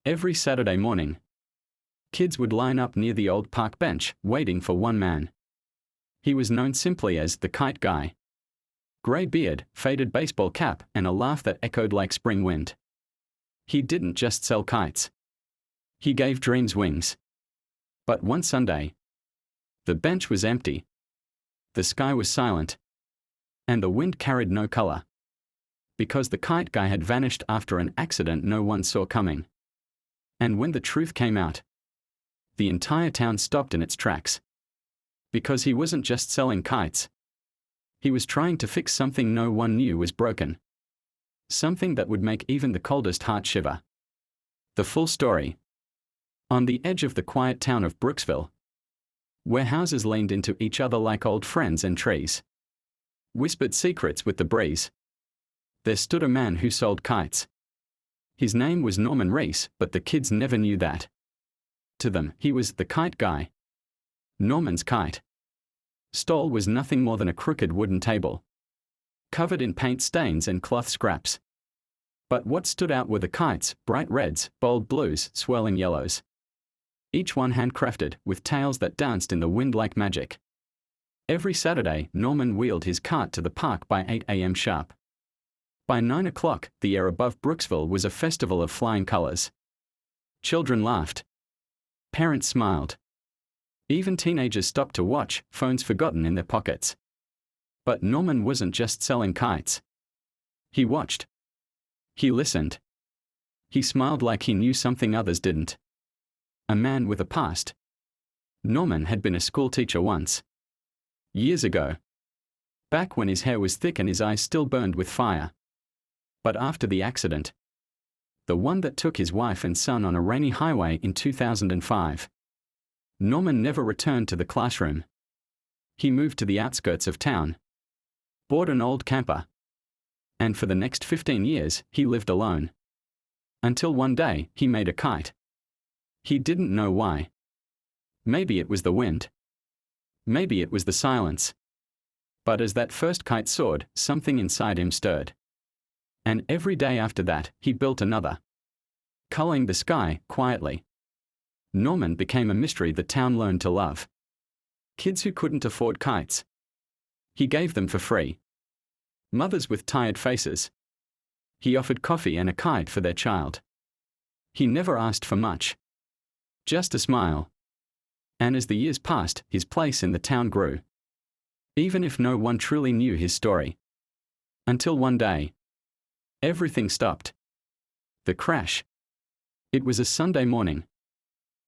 Every Saturday morning, kids would line up near the old park bench, waiting for one man. He was known simply as the Kite Guy. Grey beard, faded baseball cap, and a laugh that echoed like spring wind. He didn't just sell kites. He gave dreams wings. But one Sunday, the bench was empty. The sky was silent. And the wind carried no color. Because the Kite Guy had vanished after an accident no one saw coming. And when the truth came out, the entire town stopped in its tracks. Because he wasn't just selling kites. He was trying to fix something no one knew was broken. Something that would make even the coldest heart shiver. The full story. On the edge of the quiet town of Brooksville, where houses leaned into each other like old friends and trees whispered secrets with the breeze, there stood a man who sold kites. His name was Norman Reese, but the kids never knew that. To them, he was the Kite Guy. Norman's kite stall was nothing more than a crooked wooden table, covered in paint stains and cloth scraps. But what stood out were the kites, bright reds, bold blues, swirling yellows. Each one handcrafted, with tails that danced in the wind like magic. Every Saturday, Norman wheeled his cart to the park by 8 a.m. sharp. By 9 o'clock, the air above Brooksville was a festival of flying colors. Children laughed. Parents smiled. Even teenagers stopped to watch, phones forgotten in their pockets. But Norman wasn't just selling kites. He watched. He listened. He smiled like he knew something others didn't. A man with a past. Norman had been a schoolteacher once. Years ago. Back when his hair was thick and his eyes still burned with fire. But after the accident, the one that took his wife and son on a rainy highway in 2005, Norman never returned to the classroom. He moved to the outskirts of town, bought an old camper, and for the next 15 years, he lived alone. Until one day, he made a kite. He didn't know why. Maybe it was the wind. Maybe it was the silence. But as that first kite soared, something inside him stirred. And every day after that, he built another. Culling the sky, quietly. Norman became a mystery the town learned to love. Kids who couldn't afford kites, he gave them for free. Mothers with tired faces, he offered coffee and a kite for their child. He never asked for much. Just a smile. And as the years passed, his place in the town grew. Even if no one truly knew his story. Until one day, everything stopped. The crash. It was a Sunday morning.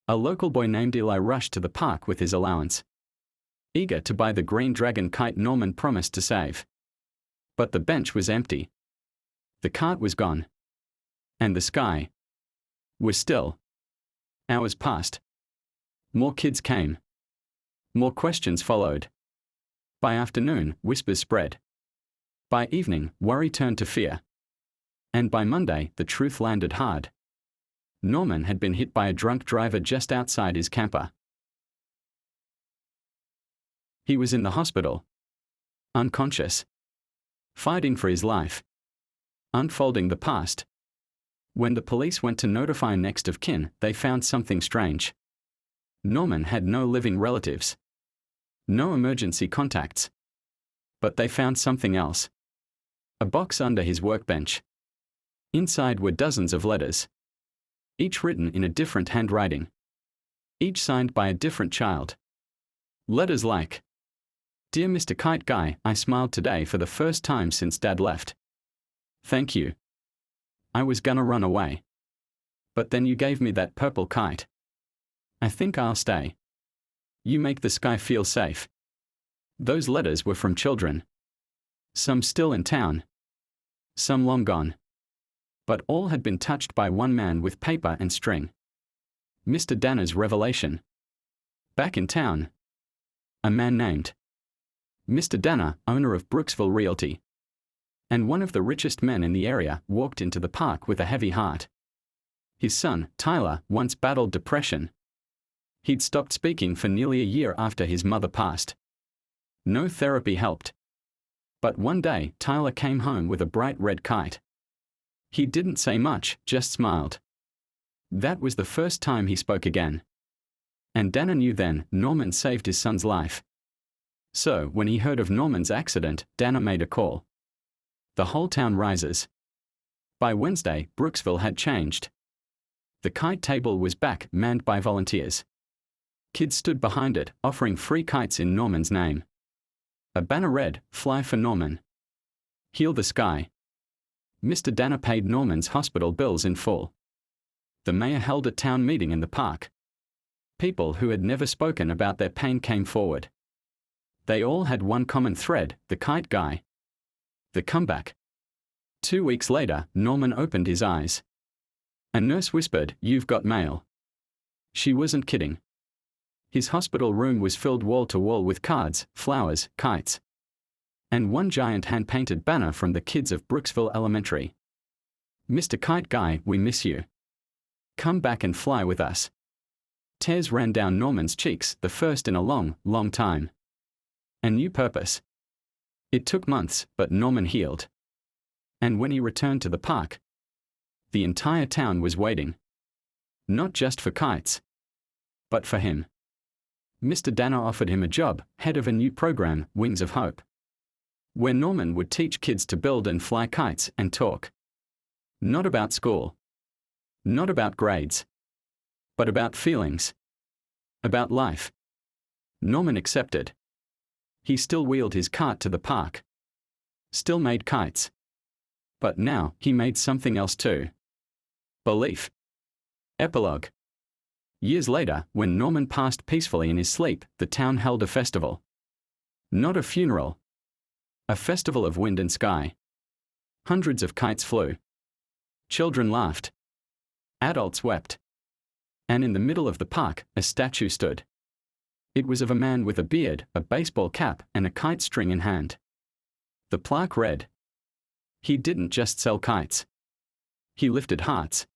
A local boy named Eli rushed to the park with his allowance, eager to buy the green dragon kite Norman promised to save. But the bench was empty. The cart was gone. And the sky was still. Hours passed. More kids came. More questions followed. By afternoon, whispers spread. By evening, worry turned to fear. And by Monday, the truth landed hard. Norman had been hit by a drunk driver just outside his camper. He was in the hospital. Unconscious. Fighting for his life. Unfolding the past. When the police went to notify next of kin, they found something strange. Norman had no living relatives. No emergency contacts. But they found something else. A box under his workbench. Inside were dozens of letters. Each written in a different handwriting. Each signed by a different child. Letters like, "Dear Mr. Kite Guy, I smiled today for the first time since Dad left. Thank you. I was gonna run away. But then you gave me that purple kite. I think I'll stay. You make the sky feel safe." Those letters were from children. Some still in town. Some long gone. But all had been touched by one man with paper and string. Mr. Danner's revelation. Back in town, a man named Mr. Danner, owner of Brooksville Realty, and one of the richest men in the area, walked into the park with a heavy heart. His son, Tyler, once battled depression. He'd stopped speaking for nearly a year after his mother passed. No therapy helped. But one day, Tyler came home with a bright red kite. He didn't say much, just smiled. That was the first time he spoke again. And Dana knew then Norman saved his son's life. So, when he heard of Norman's accident, Dana made a call. The whole town rises. By Wednesday, Brooksville had changed. The kite table was back, manned by volunteers. Kids stood behind it, offering free kites in Norman's name. A banner read, "Fly for Norman. Heal the sky." Mr. Dana paid Norman's hospital bills in full. The mayor held a town meeting in the park. People who had never spoken about their pain came forward. They all had one common thread: the kite guy. The comeback. 2 weeks later, Norman opened his eyes. A nurse whispered, "You've got mail." She wasn't kidding. His hospital room was filled wall to wall with cards, flowers, kites, and one giant hand-painted banner from the kids of Brooksville Elementary. "Mr. Kite Guy, we miss you. Come back and fly with us." Tears ran down Norman's cheeks, the first in a long, long time. A new purpose. It took months, but Norman healed. And when he returned to the park, the entire town was waiting. Not just for kites, but for him. Mr. Dana offered him a job, head of a new program, Wings of Hope, where Norman would teach kids to build and fly kites and talk. Not about school. Not about grades. But about feelings. About life. Norman accepted. He still wheeled his cart to the park. Still made kites. But now, he made something else too. Belief. Epilogue. Years later, when Norman passed peacefully in his sleep, the town held a festival. Not a funeral. A festival of wind and sky. Hundreds of kites flew. Children laughed. Adults wept. And in the middle of the park, a statue stood. It was of a man with a beard, a baseball cap, and a kite string in hand. The plaque read, "He didn't just sell kites. He lifted hearts."